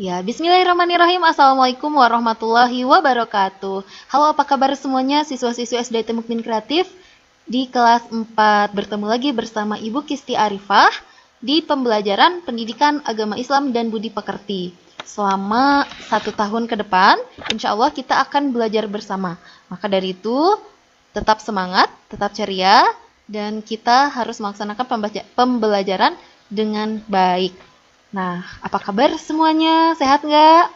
Ya, bismillahirrahmanirrahim. Assalamualaikum warahmatullahi wabarakatuh. Halo, apa kabar semuanya siswa-siswi SD Mukmin Kreatif? Di kelas 4 bertemu lagi bersama Ibu Kisti Arifah di pembelajaran Pendidikan Agama Islam dan Budi Pekerti. Selama 1 tahun ke depan, insya Allah kita akan belajar bersama. Maka dari itu, tetap semangat, tetap ceria, dan kita harus melaksanakan pembelajaran dengan baik. Nah, apa kabar semuanya? Sehat nggak?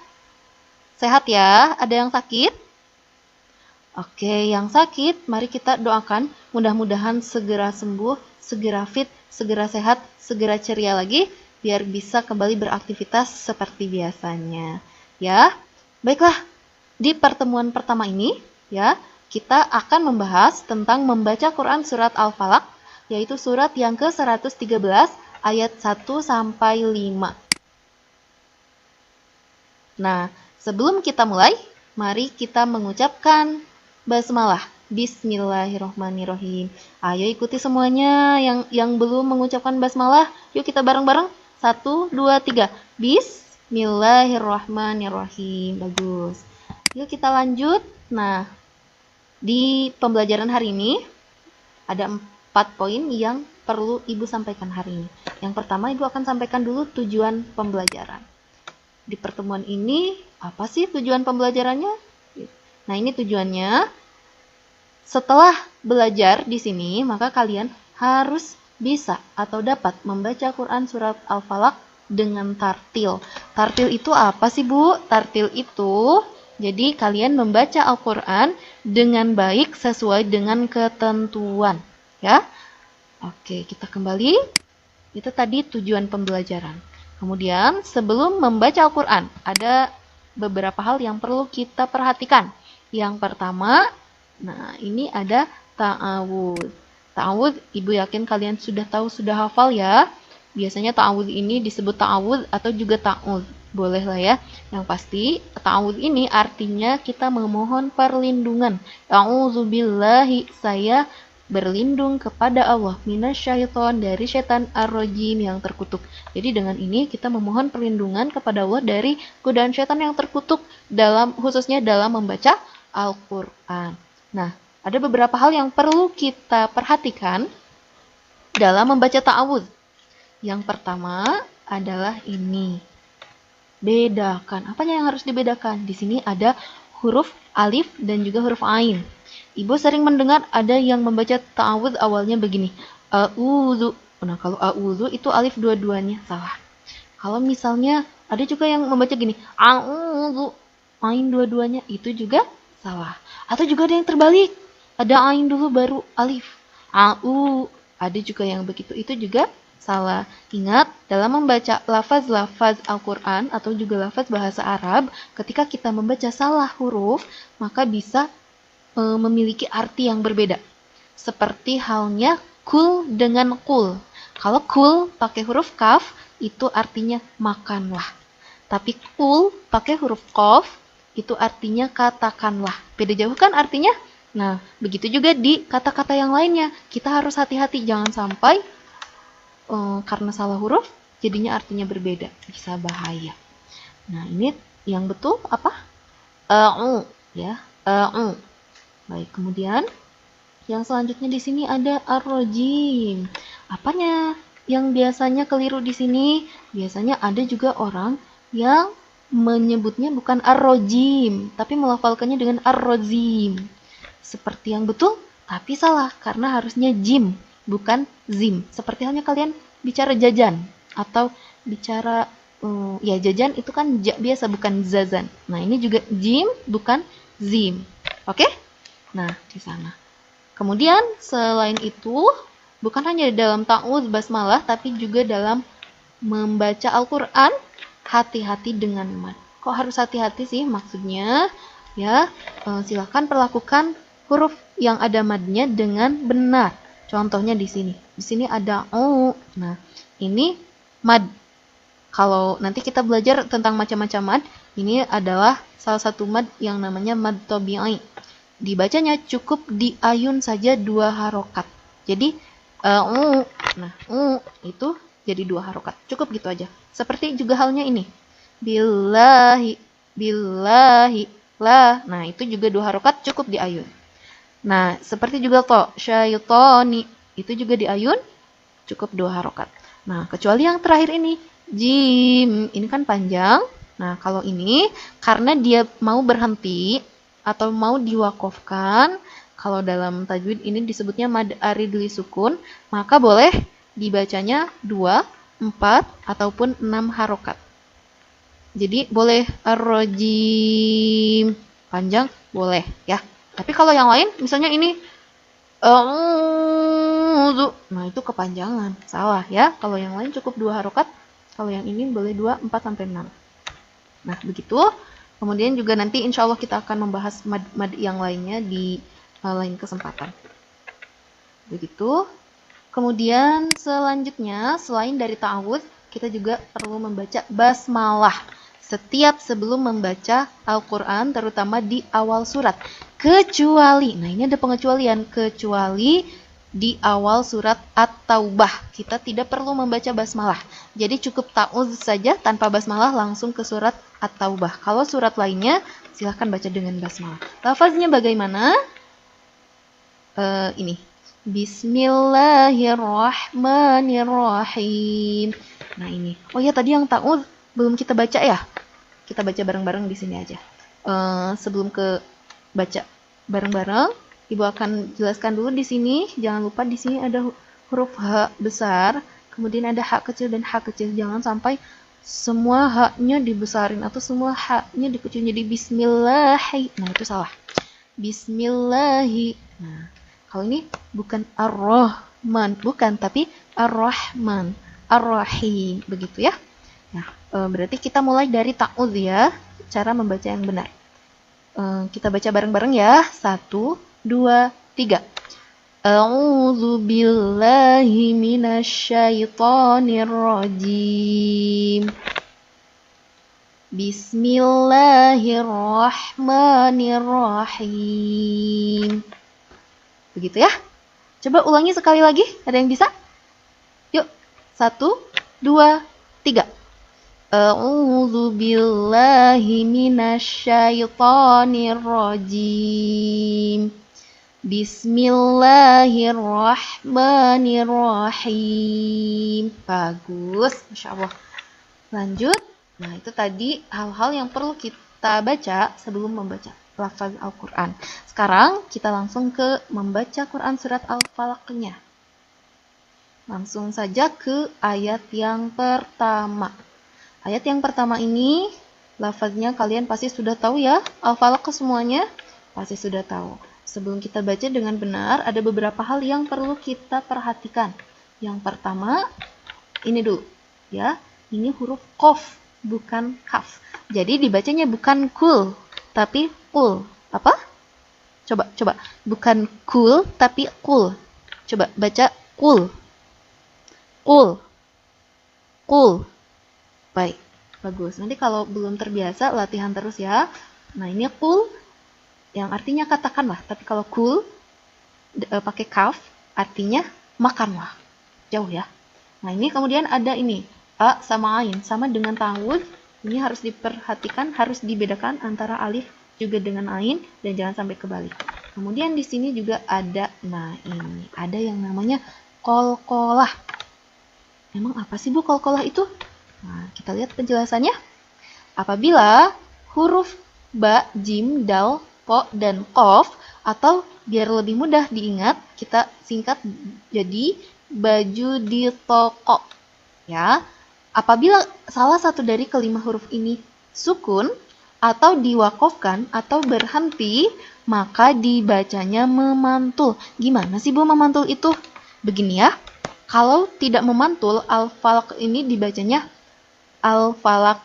Sehat ya? Ada yang sakit? Oke, yang sakit, mari kita doakan. Mudah-mudahan segera sembuh, segera fit, segera sehat, segera ceria lagi, biar bisa kembali beraktivitas seperti biasanya. Ya, baiklah. Di pertemuan pertama ini, ya, kita akan membahas tentang membaca Quran surat Al-Falaq, yaitu surat yang ke-113, ayat 1 sampai 5. Nah, sebelum kita mulai, mari kita mengucapkan basmalah. Bismillahirrahmanirrahim. Ayo ikuti semuanya yang belum mengucapkan basmalah. Yuk kita bareng-bareng. 1, 2, 3. Bismillahirrahmanirrahim. Bagus. Yuk kita lanjut. Nah, di pembelajaran hari ini ada 4 poin yang perlu Ibu sampaikan hari ini. Yang pertama, Ibu akan sampaikan dulu tujuan pembelajaran. Di pertemuan ini, apa sih tujuan pembelajarannya? Nah, ini tujuannya. Setelah belajar di sini, maka kalian harus bisa atau dapat membaca Quran surat Al-Falaq dengan tartil. Tartil itu apa sih, Bu? Tartil itu, jadi kalian membaca Al-Quran dengan baik sesuai dengan ketentuan. Ya. Oke, kita kembali. Itu tadi tujuan pembelajaran. Kemudian, sebelum membaca Al-Quran, ada beberapa hal yang perlu kita perhatikan. Yang pertama, nah ini ada ta'awudz. Ta'awudz, Ibu yakin kalian sudah tahu, sudah hafal ya. Biasanya ta'awudz ini disebut ta'awudz atau juga ta'udz. Boleh lah ya. Yang pasti, ta'awudz ini artinya kita memohon perlindungan. A'udzubillahi, saya berlindung kepada Allah minasyaiton, dari setan ar-rajim yang terkutuk. Jadi dengan ini kita memohon perlindungan kepada Allah dari godaan setan yang terkutuk, khususnya dalam membaca Al-Quran. Nah, ada beberapa hal yang perlu kita perhatikan dalam membaca ta'awudz. Yang pertama adalah ini. Bedakan. Apanya yang harus dibedakan? Di sini ada huruf alif dan juga huruf ain. Ibu sering mendengar ada yang membaca ta'awudz awalnya begini. A'udzu. Nah, kalau a'udzu itu alif dua-duanya, salah. Kalau misalnya ada juga yang membaca gini, a'udzu, ain dua-duanya, itu juga salah. Atau juga ada yang terbalik. Ada ain dulu baru alif. Ada juga yang begitu. Itu juga salah. Ingat, dalam membaca lafaz-lafaz Al-Quran atau juga lafaz bahasa Arab, ketika kita membaca salah huruf, maka bisa memiliki arti yang berbeda. Seperti halnya kul dengan kul. Kalau kul pakai huruf kaf, itu artinya makanlah. Tapi kul pakai huruf qaf, itu artinya katakanlah. Beda jauh kan artinya? Nah, begitu juga di kata-kata yang lainnya. Kita harus hati-hati, jangan sampai karena salah huruf, jadinya artinya berbeda. Bisa bahaya. Nah, ini yang betul apa? Ya. Baik, kemudian yang selanjutnya di sini ada ar-rajim. Apanya yang biasanya keliru di sini? Biasanya ada juga orang yang menyebutnya bukan ar-rajim, tapi melafalkannya dengan ar-rajim. Seperti yang betul, tapi salah karena harusnya jim, bukan zim. Seperti halnya kalian bicara jajan atau bicara ya jajan itu kan biasa, bukan zazan. Nah, ini juga jim bukan zim. Oke? Nah, di sana. Kemudian, selain itu, bukan hanya dalam ta'awudz basmalah, tapi juga dalam membaca Al-Quran, hati-hati dengan mad. Kok harus hati-hati sih? Maksudnya, ya, silakan perlakukan huruf yang ada madnya dengan benar. Contohnya di sini. Di sini ada o. Nah, ini mad. Kalau nanti kita belajar tentang macam-macam mad, ini adalah salah satu mad yang namanya mad tabi'i. Dibacanya cukup diayun saja 2 harokat. Jadi, itu jadi 2 harokat. Cukup gitu aja. Seperti juga halnya ini. billahi, billahi, lah. Nah, itu juga 2 harokat cukup di ayun. Nah, seperti juga to, syaitoni, itu juga di ayun cukup 2 harokat. Nah, kecuali yang terakhir ini, jim, ini kan panjang. Nah, kalau ini, karena dia mau berhenti, atau mau diwakofkan, kalau dalam tajwid ini disebutnya mad arid li sukun, maka boleh dibacanya 2, 4, ataupun 6 harokat. Jadi boleh ar-rajim panjang, boleh ya. Tapi kalau yang lain, misalnya ini nah itu kepanjangan, salah ya. Kalau yang lain cukup 2 harokat, kalau yang ini boleh 2, 4, sampai 6. Nah begitu. Kemudian juga nanti insya Allah kita akan membahas mad yang lainnya di lain kesempatan. Begitu. Kemudian selanjutnya, selain dari ta'awudz, kita juga perlu membaca basmalah setiap sebelum membaca Al-Quran, terutama di awal surat. Kecuali, nah ini ada pengecualian, kecuali di awal surat At-Taubah. Kita tidak perlu membaca basmalah. Jadi cukup ta'awudz saja tanpa basmalah langsung ke surat At-Taubah. Kalau surat lainnya, silahkan baca dengan basmalah. Lafaznya bagaimana? Ini. Bismillahirrahmanirrahim. Nah ini. Oh ya, tadi yang ta'awudz belum kita baca ya. Kita baca bareng-bareng di sini aja. Sebelum ke baca bareng-bareng, Ibu akan jelaskan dulu di sini. Jangan lupa di sini ada huruf H besar, kemudian ada H kecil dan H kecil. Jangan sampai semua H-nya dibesarin atau semua H-nya dikecilin jadi bismillahi. Nah, itu salah. Bismillahi. Nah, kalau ini bukan ar-rahman, bukan, tapi ar-rahman, ar-rahim, begitu ya. Nah, berarti kita mulai dari ta'awudz ya, cara membaca yang benar. Kita baca bareng-bareng ya. 1, 2, 3. A'udzu billahi minasyaitonir rajim. Bismillahirrahmanirrahim. Begitu ya. Coba ulangi sekali lagi. Ada yang bisa? Yuk. 1, 2, 3. A'udzu billahi minasyaitonir rajim. Bismillahirrahmanirrahim. Bagus, Masya Allah. Lanjut. Nah, itu tadi hal-hal yang perlu kita baca sebelum membaca lafaz Al-Quran. Sekarang kita langsung ke membaca Quran surat Al-Falaq-nya. Langsung saja ke ayat yang pertama. Ayat yang pertama ini, lafaznya kalian pasti sudah tahu ya. Al-Falaq semuanya pasti sudah tahu. Sebelum kita baca dengan benar, ada beberapa hal yang perlu kita perhatikan. Yang pertama, ini dulu. Ya, ini huruf Qaf, bukan Kaf. Jadi dibacanya bukan kul, tapi kul. Apa? Coba. Bukan kul, tapi kul. Coba baca kul. Kul. Kul. Baik, bagus. Nanti kalau belum terbiasa, latihan terus ya. Nah, ini kul, yang artinya katakanlah. Tapi kalau kul, pakai kaf, artinya makanlah. Jauh ya. Nah, ini kemudian ada ini. A sama ain. Sama dengan ta'awudz. Ini harus diperhatikan, harus dibedakan antara alif juga dengan ain. Dan jangan sampai kebalik. Kemudian di sini juga ada, nah ini. Ada yang namanya qalqalah. Emang apa sih Bu qalqalah itu? Nah, kita lihat penjelasannya. Apabila huruf ba, jim, dal, po, dan qaf, atau biar lebih mudah diingat, kita singkat jadi baju di toko. Ya, apabila salah satu dari kelima huruf ini sukun, atau diwakofkan, atau berhenti, maka dibacanya memantul. Gimana sih Bu memantul itu? Begini ya, kalau tidak memantul, Al-Falaq ini dibacanya Al-Falaq.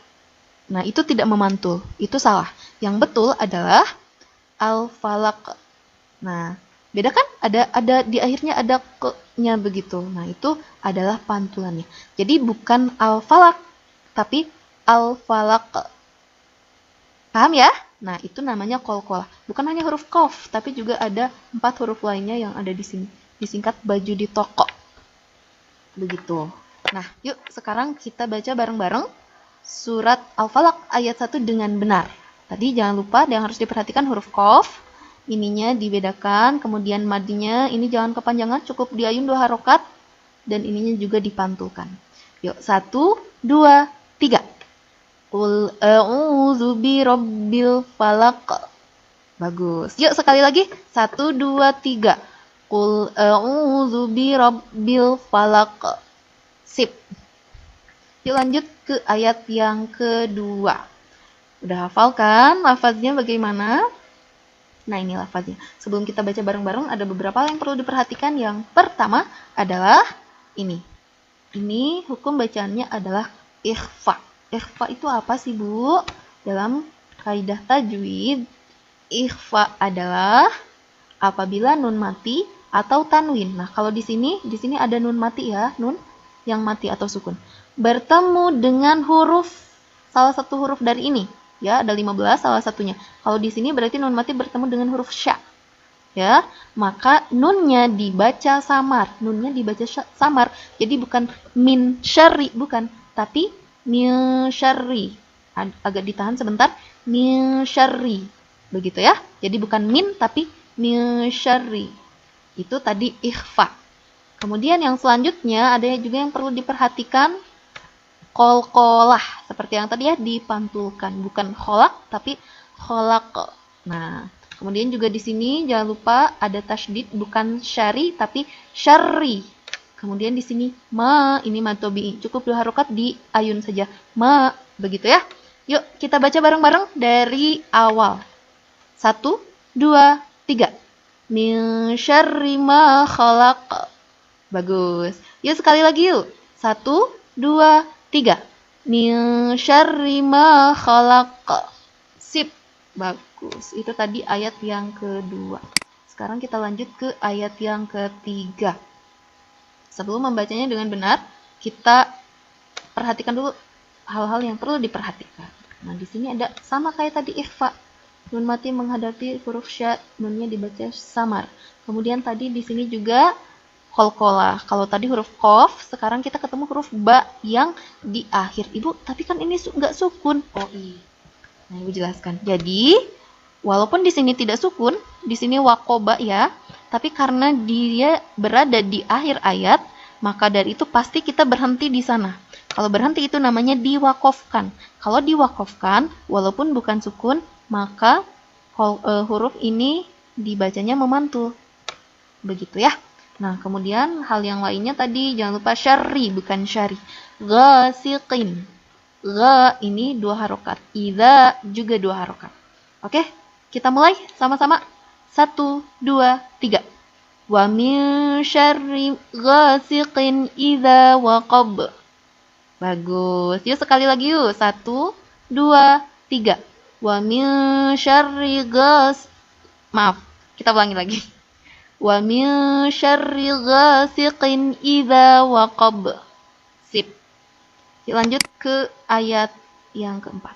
Nah, itu tidak memantul. Itu salah. Yang betul adalah Al-Falaq. Nah, beda kan? Ada di akhirnya ada ke-nya begitu. Nah, itu adalah pantulannya. Jadi bukan Al-Falaq, tapi Al-Falaq. Paham ya? Nah, itu namanya qalqalah. Bukan hanya huruf qaf, tapi juga ada 4 huruf lainnya yang ada di sini. Disingkat baju di toko. Begitu. Nah, yuk sekarang kita baca bareng-bareng. surat Al-Falaq ayat 1 dengan benar. Tadi jangan lupa yang harus diperhatikan huruf qaf, ininya dibedakan, kemudian madinya ini jangan kepanjangan, cukup diayun 2 harokat, dan ininya juga dipantulkan. Yuk, 1, 2, 3. Qul a'udzu birabbil falaq. Bagus. Yuk sekali lagi. 1, 2, 3. Qul a'udzu birabbil falaq. Sip. Yuk lanjut ke ayat yang kedua. Udah hafal kan lafaznya bagaimana? Nah, ini lafaznya. Sebelum kita baca bareng-bareng, ada beberapa hal yang perlu diperhatikan. Yang pertama adalah ini. Ini hukum bacaannya adalah ikhfa. Ikhfa itu apa sih, Bu? Dalam kaidah tajwid, ikhfa adalah apabila nun mati atau tanwin. Nah, kalau di sini ada nun mati ya, nun yang mati atau sukun. Bertemu dengan huruf, salah satu huruf dari ini. Ya, ada 15 salah satunya. Kalau di sini berarti nun mati bertemu dengan huruf sya. Ya, maka nunnya dibaca samar. Nunnya dibaca samar. Jadi bukan min syarri, bukan, tapi min syarri. Agak ditahan sebentar. Min syarri. Begitu ya. Jadi bukan min tapi min syarri. Itu tadi ikhfa. Kemudian yang selanjutnya ada juga yang perlu diperhatikan, qalqalah. Seperti yang tadi ya, dipantulkan. Bukan kholak tapi kholak. Nah, kemudian juga di sini jangan lupa ada tasydid, bukan syari tapi syarri. Kemudian di sini ma, ini mad tabi'i. Cukup 2 harokat di ayun saja. Ma, begitu ya. Yuk kita baca bareng-bareng dari awal. 1, 2, 3. Min syarri ma khalaq. Bagus. Yuk sekali lagi yuk. 1, 2, 3. Min syarri ma khalaq. Sip. Bagus. Itu tadi ayat yang kedua. Sekarang kita lanjut ke ayat yang ketiga. Sebelum membacanya dengan benar, kita perhatikan dulu hal-hal yang perlu diperhatikan. Nah, di sini ada sama kayak tadi ikhfa. Nun mati menghadapi huruf sya, nunnya dibaca samar. Kemudian tadi di sini juga qalqalah. Kalau tadi huruf qaf, sekarang kita ketemu huruf ba yang di akhir. Ibu, tapi kan ini nggak sukun. Oh iya. Nah, Ibu jelaskan. Jadi, walaupun di sini tidak sukun, di sini waqoba ya, tapi karena dia berada di akhir ayat, maka dari itu pasti kita berhenti di sana. Kalau berhenti itu namanya diwakofkan. Kalau diwakofkan, walaupun bukan sukun, maka huruf ini dibacanya memantul. Begitu ya. Nah, kemudian hal yang lainnya tadi, jangan lupa syarri, bukan syari. Ghasiqin. Gha ini 2 harokat. Idza juga 2 harokat. Oke, kita mulai sama-sama. 1, 2, 3. Wa min syarri ghasiqin idza waqab. Bagus. Yuk sekali lagi yuk. 1, 2, 3. Wa min syarri Maaf, kita ulangi lagi. Wa min syarri ghasiqin idza waqab. Sip. Yuk lanjut ke ayat yang keempat.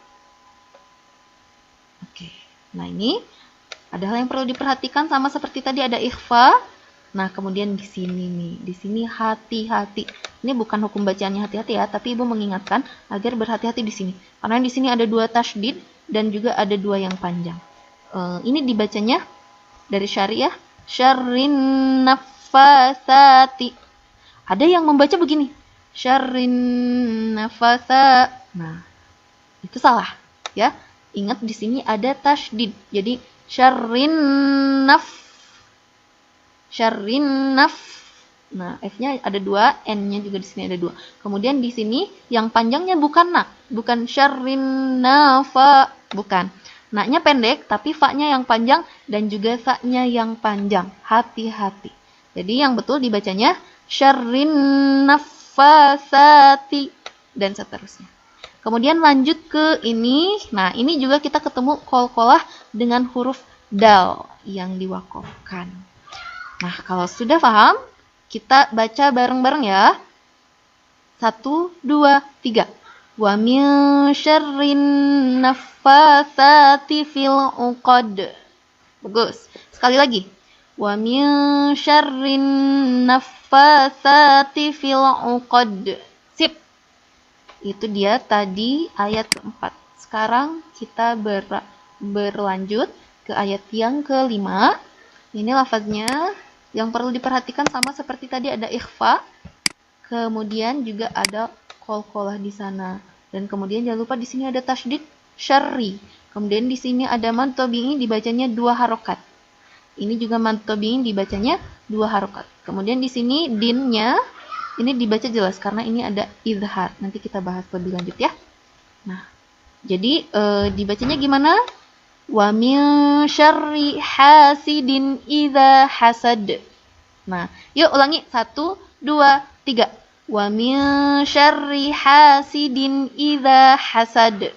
Oke. Nah, ini ada hal yang perlu diperhatikan, sama seperti tadi ada ikhfa. Nah, kemudian di sini nih, di sini hati-hati. Ini bukan hukum bacaannya hati-hati ya, tapi Ibu mengingatkan agar berhati-hati di sini. Karena di sini ada 2 tasydid dan juga ada 2 yang panjang. Ini dibacanya dari syariah, syarrin nafasati. Ada yang membaca begini, syarrin nafasa. Nah, itu salah ya. Ingat di sini ada tasydid. Jadi syarrin naf. Nah, F-nya ada 2, N-nya juga di sini ada 2. Kemudian di sini yang panjangnya bukan nak, bukan syarrin nafa, bukan. Naknya pendek, tapi fa-nya yang panjang dan juga sa-nya yang panjang. Hati-hati. Jadi yang betul dibacanya syarrin nafasati dan seterusnya. Kemudian lanjut ke ini. Nah, ini juga kita ketemu qalqalah dengan huruf dal yang diwakofkan. Nah, kalau sudah paham, kita baca bareng-bareng ya. 1, 2, 3. Wa min syarrin naffasati fil uqad. Bagus. Sekali lagi. Wa min syarrin naffasati fil uqad. Sip. Itu dia tadi ayat keempat. Sekarang kita berlanjut ke ayat yang kelima. Ini lafaznya yang perlu diperhatikan sama seperti tadi, ada ikhfa, kemudian juga ada qalqalah di sana. Dan kemudian jangan lupa di sini ada tasydid syarri. Kemudian di sini ada mad tabi'i dibacanya 2 harokat. Ini juga mad tabi'i dibacanya 2 harokat. Kemudian di sini dinnya ini dibaca jelas karena ini ada izhar. Nanti kita bahas lebih lanjut ya. Nah, jadi dibacanya gimana? Wa min syarri hasidin idza hasad. Nah, yuk ulangi. 1, 2, 3. Wa min syarri hasidin idza hasad.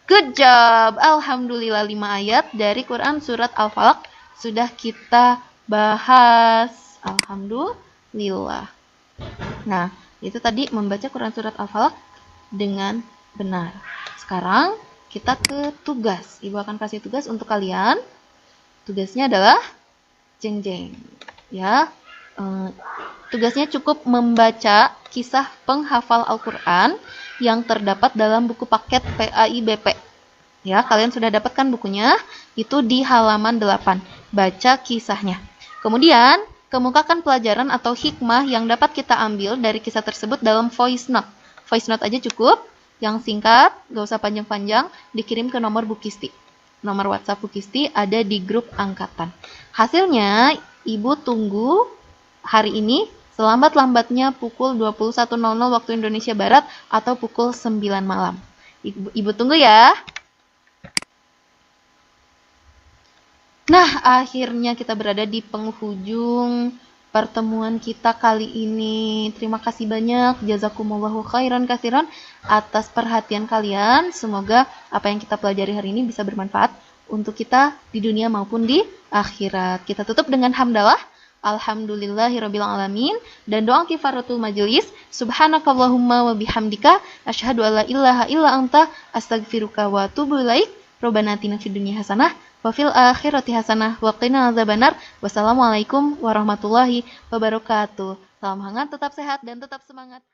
Good job. Alhamdulillah 5 ayat dari Quran surat Al-Falaq sudah kita bahas. Alhamdulillah. Nah, itu tadi membaca Quran surat Al-Falaq dengan benar. Sekarang kita ke tugas. Ibu akan kasih tugas untuk kalian. Tugasnya adalah jeng-jeng. Ya, tugasnya cukup membaca kisah penghafal Al-Quran yang terdapat dalam buku paket PAIBP. Ya, kalian sudah dapatkan bukunya, itu di halaman 8. Baca kisahnya. Kemudian, kemukakan pelajaran atau hikmah yang dapat kita ambil dari kisah tersebut dalam voice note. Voice note aja cukup, yang singkat, gak usah panjang-panjang, dikirim ke nomor Bu Kisti. Nomor WhatsApp Bu Kisti ada di grup angkatan. Hasilnya, Ibu tunggu hari ini selambat-lambatnya pukul 21.00 waktu Indonesia Barat atau pukul 9 malam. Ibu tunggu ya. Nah, akhirnya kita berada di penghujung pertemuan kita kali ini. Terima kasih banyak, jazakumullahu khairan katsiran atas perhatian kalian. Semoga apa yang kita pelajari hari ini bisa bermanfaat untuk kita di dunia maupun di akhirat. Kita tutup dengan hamdalah. Alhamdulillahirabbil alamin dan doa kifaratul majelis. Subhanakallahumma wa bihamdika asyhadu alla ilaha illa anta astaghfiruka wa atubu ilaik. Robbana atina fid dunya hasanah wa fil akhirati hasanah wa qina adzabannar. Wassalamualaikum warahmatullahi wabarakatuh. Salam hangat, tetap sehat dan tetap semangat.